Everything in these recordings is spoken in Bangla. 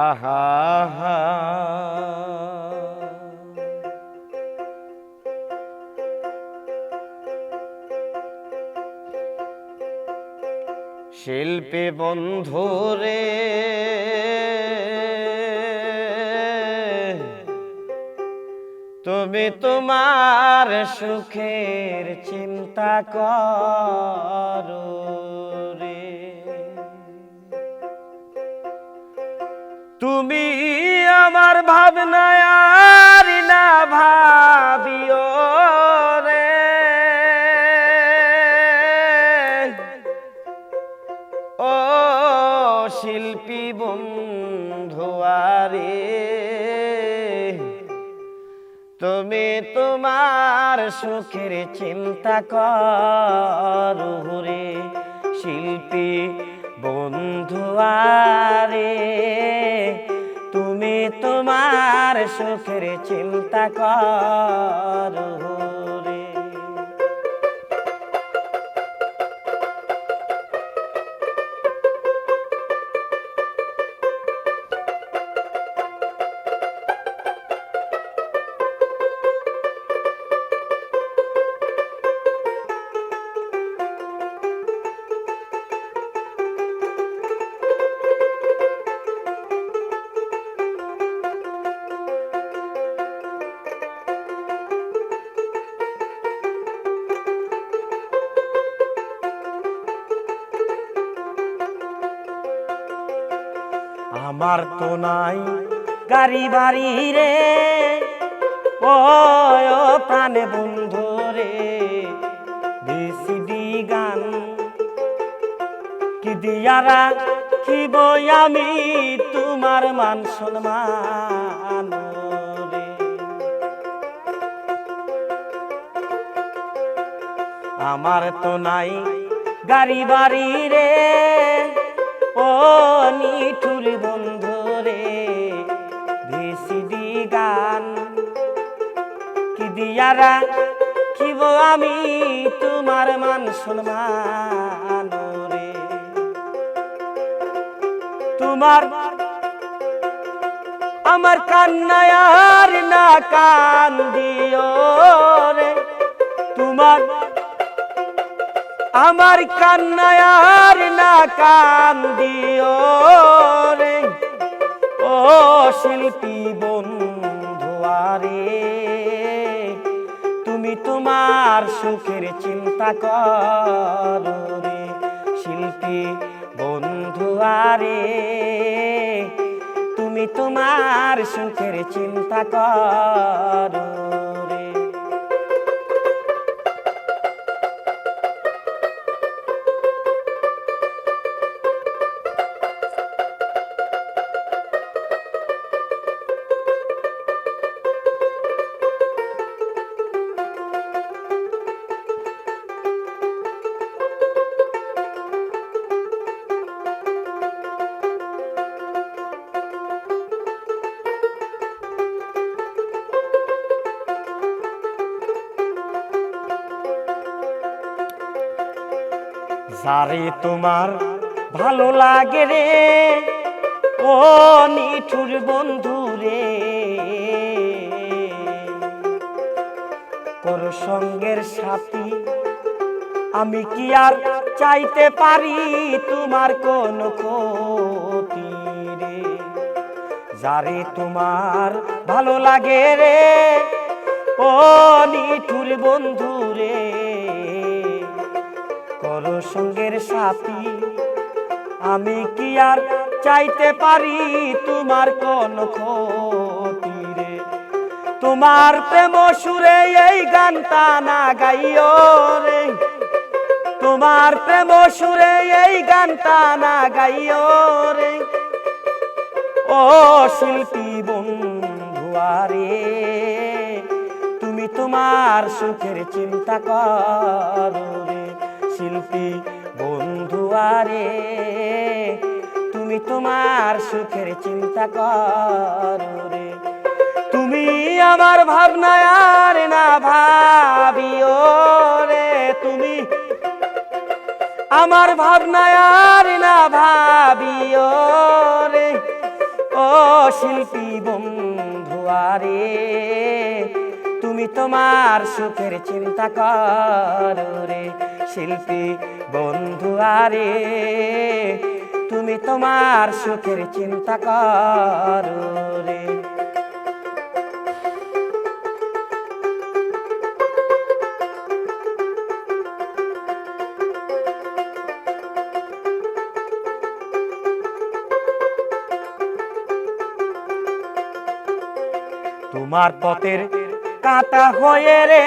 আহা হা শিল্পী বন্ধুরে তুমি তোমার সুখের চিন্তা করো রে। তুমি আমার ভাবনায় আর না ভাবিও রে। ও শিল্পী বন্ধু আরে তুমি তোমার সুখের চিন্তা করো রে। শিল্পী বন্ধু আরে তুমি তোমার সুখের চিন্তা করো রে। আমার তো নাই গাড়ি বাড়ি রে, ও প্রাণ বন্ধু রে। ভিসিডি গান কি দিয়ারা খিব আমি তোমার মান সম্মান রে। আমার তো নাই গাড়ি বাড়ি রে, ও নিঠুর বন্ধু রে। ভিসিডি গান কি দিয়ারা খিব আমি তোমার মান সম্মান রে। তোমার আমার কান্নায় আর না কান্দিও রে। তোমার আমার কান্নায় আর না কান্দিও রে। ও শিল্পী বন্ধু আরে তুমি তোমার সুখের চিন্তা করো রে। শিল্পী বন্ধু আরে তুমি তোমার সুখের চিন্তা করো রে। যারে তোমার ভালো লাগে রে, ও নিঠুর বন্ধু রে। তোর সঙ্গের সাথী আমি কি আর চাইতে পারি তোমার কোন ক্ষতি রে। যারে তোমার ভালো লাগে রে, ও নিঠুর বন্ধু রে। তোর সঙ্গের সাথী আমি কি আর চাইতে পারি তোমার কোন ক্ষতি রে। তোমার প্রেম সুরে এই গানটা না গাইও রে। তোমার প্রেম সুরে এই গানটা না গাইও রে। ও শিল্পী বন্ধু আরে তুমি তোমার সুখের চিন্তা করো রে। শিল্পী বন্ধু আরে তুমি তোমার সুখের চিন্তা করো রে। তুমি আমার ভাবনায় আর না ভাবিও রে। তুমি আমার ভাবনায় আর না ভাবিও রে। ও শিল্পী বন্ধু আরে তুমি তোমার সুখের চিন্তা করো রে শিল্পী বন্ধু আরে তুমি তোমার সুখের চিন্তা করো রে। তোমার পথের কাঁটা হয়ে রে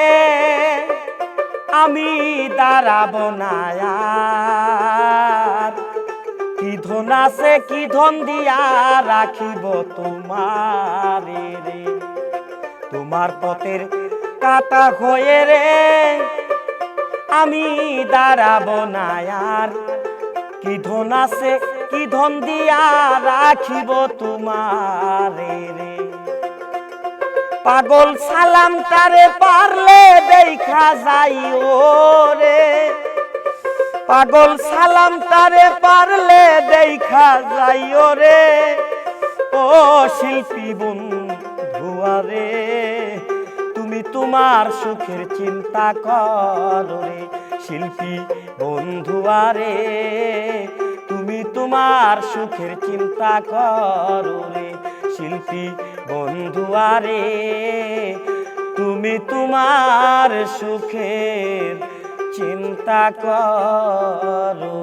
আমি দাঁড়াবো না আর কি ধন আছে কি ধন দিয়া রাখিব তোমার রে তোমার পথের কাঁটা হয়ে রে আমি দাঁড়াবো না আর কি ধন আছে কি ধন দিয়া রাখিব তোমার রে পাগল সালাম তারে পারলে দেখা যাইও রে পাগল সালাম তারে পারলে দেখা যাইও রে ও শিল্পী বন্ধু আরে তুমি তোমার সুখের চিন্তা করো রে শিল্পী বন্ধু আরে তুমি তোমার সুখের চিন্তা করো রে শিল্পী বন্ধু আরে তুমি তোমার সুখের চিন্তা করো।